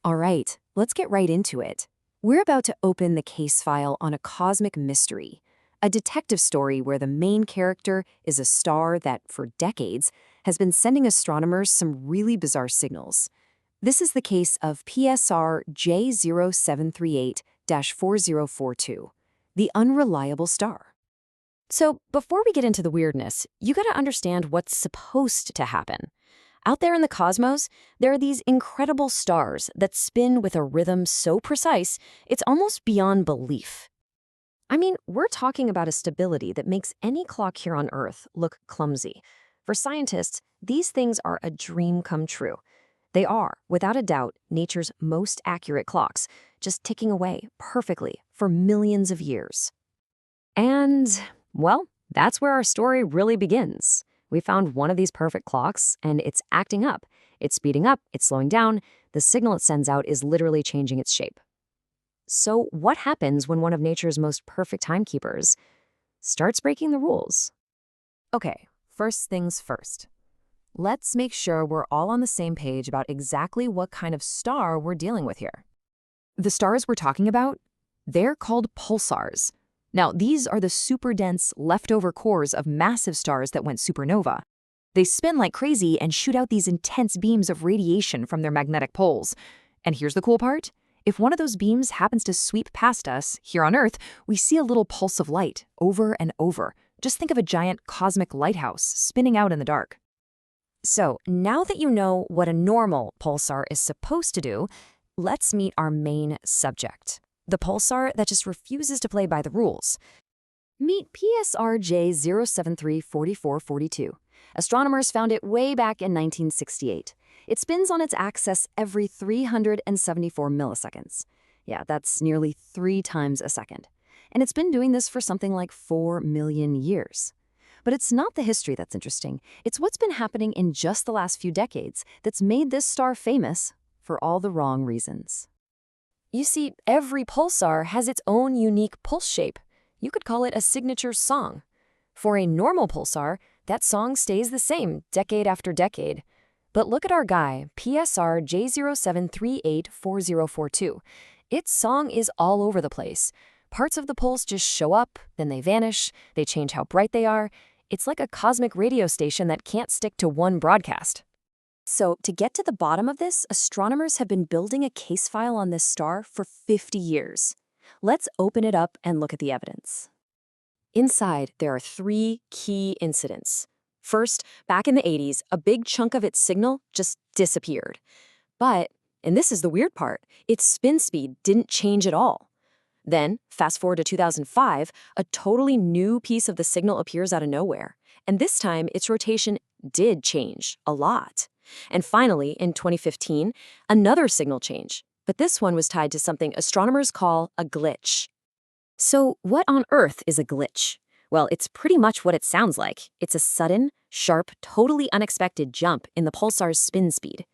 All right, let's get right into it. We're about to open the case file on a cosmic mystery, a detective story where the main character is a star that, for decades, has been sending astronomers some really bizarre signals. This is the case of PSR J0738-4042, the unreliable star. So, before we get into the weirdness, you gotta understand what's supposed to happen. Out there in the cosmos, there are these incredible stars that spin with a rhythm so precise, it's almost beyond belief. I mean, we're talking about a stability that makes any clock here on Earth look clumsy. For scientists, these things are a dream come true. They are, without a doubt, nature's most accurate clocks, just ticking away perfectly for millions of years. And, well, that's where our story really begins. We found one of these perfect clocks, and it's acting up. It's speeding up, it's slowing down. The signal it sends out is literally changing its shape. So what happens when one of nature's most perfect timekeepers starts breaking the rules? Okay, first things first. Let's make sure we're all on the same page about exactly what kind of star we're dealing with here. The stars we're talking about, they're called pulsars. Now, these are the super dense leftover cores of massive stars that went supernova. They spin like crazy and shoot out these intense beams of radiation from their magnetic poles. And here's the cool part. If one of those beams happens to sweep past us, here on Earth, we see a little pulse of light over and over. Just think of a giant cosmic lighthouse spinning out in the dark. So, now that you know what a normal pulsar is supposed to do, let's meet our main subject. The pulsar that just refuses to play by the rules. Meet PSR J0738-4042. Astronomers found it way back in 1968. It spins on its axis every 374 milliseconds. Yeah, that's nearly 3 times a second. And it's been doing this for something like 4 million years. But it's not the history that's interesting. It's what's been happening in just the last few decades that's made this star famous for all the wrong reasons. You see, every pulsar has its own unique pulse shape. You could call it a signature song. For a normal pulsar, that song stays the same decade after decade. But look at our guy, PSR J0738-4042. Its song is all over the place. Parts of the pulse just show up, then they vanish, they change how bright they are. It's like a cosmic radio station that can't stick to one broadcast. So, to get to the bottom of this, astronomers have been building a case file on this star for 50 years. Let's open it up and look at the evidence. Inside, there are 3 key incidents. First, back in the 80s, a big chunk of its signal just disappeared. But, and this is the weird part, its spin speed didn't change at all. Then, fast forward to 2005, a totally new piece of the signal appears out of nowhere. And this time, its rotation did change a lot. And finally, in 2015, another signal change. But this one was tied to something astronomers call a glitch. So what on earth is a glitch? Well, it's pretty much what it sounds like. It's a sudden, sharp, totally unexpected jump in the pulsar's spin speed.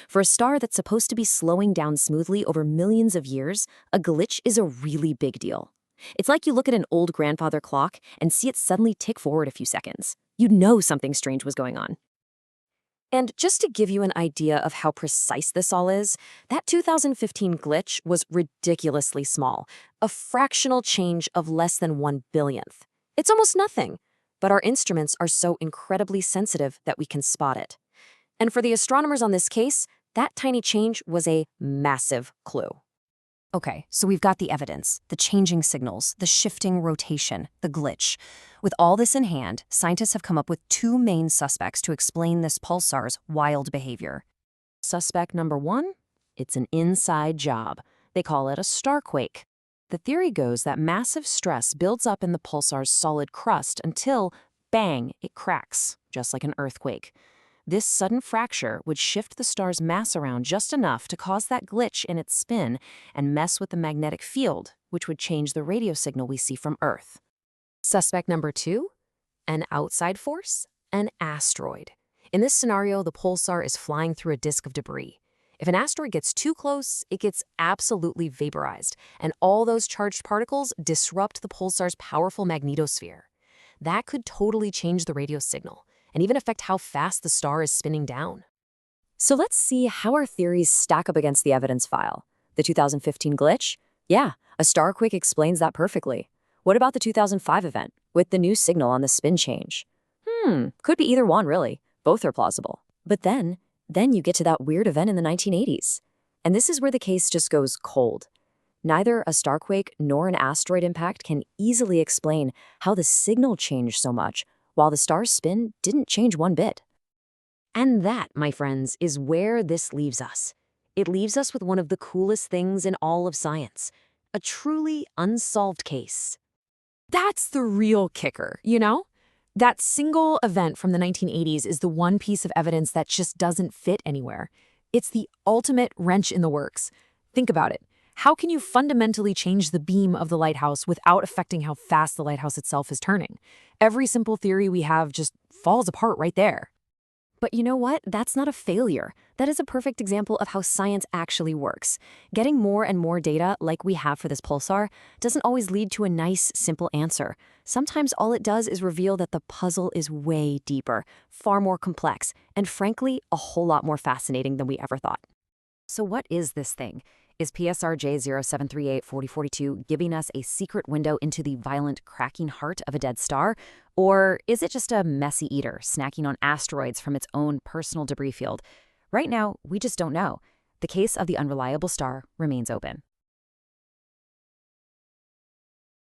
For a star that's supposed to be slowing down smoothly over millions of years, a glitch is a really big deal. It's like you look at an old grandfather clock and see it suddenly tick forward a few seconds. You'd know something strange was going on. And just to give you an idea of how precise this all is, that 2015 glitch was ridiculously small, a fractional change of less than 1 billionth. It's almost nothing, but our instruments are so incredibly sensitive that we can spot it. And for the astronomers on this case, that tiny change was a massive clue. Okay, so we've got the evidence, the changing signals, the shifting rotation, the glitch. With all this in hand, scientists have come up with 2 main suspects to explain this pulsar's wild behavior. Suspect number 1, it's an inside job. They call it a starquake. The theory goes that massive stress builds up in the pulsar's solid crust until, bang, it cracks, just like an earthquake. This sudden fracture would shift the star's mass around just enough to cause that glitch in its spin and mess with the magnetic field, which would change the radio signal we see from Earth. Suspect number 2, an outside force, an asteroid. In this scenario, the pulsar is flying through a disk of debris. If an asteroid gets too close, it gets absolutely vaporized, and all those charged particles disrupt the pulsar's powerful magnetosphere. That could totally change the radio signal and even affect how fast the star is spinning down. So let's see how our theories stack up against the evidence file. The 2015 glitch? Yeah, a starquake explains that perfectly. What about the 2005 event, with the new signal on the spin change? Could be either one, really. Both are plausible. But then you get to that weird event in the 1980s. And this is where the case just goes cold. Neither a starquake nor an asteroid impact can easily explain how the signal changed so much, while the star's spin didn't change one bit. And that, my friends, is where this leaves us. It leaves us with one of the coolest things in all of science, a truly unsolved case. That's the real kicker, you know? That single event from the 1980s is the one piece of evidence that just doesn't fit anywhere. It's the ultimate wrench in the works. Think about it. How can you fundamentally change the beam of the lighthouse without affecting how fast the lighthouse itself is turning? Every simple theory we have just falls apart right there. But you know what? That's not a failure. That is a perfect example of how science actually works. Getting more and more data, like we have for this pulsar, doesn't always lead to a nice, simple answer. Sometimes all it does is reveal that the puzzle is way deeper, far more complex, and frankly, a whole lot more fascinating than we ever thought. So what is this thing? Is PSR J0738-4042 giving us a secret window into the violent, cracking heart of a dead star? Or is it just a messy eater snacking on asteroids from its own personal debris field? Right now, we just don't know. The case of the unreliable star remains open.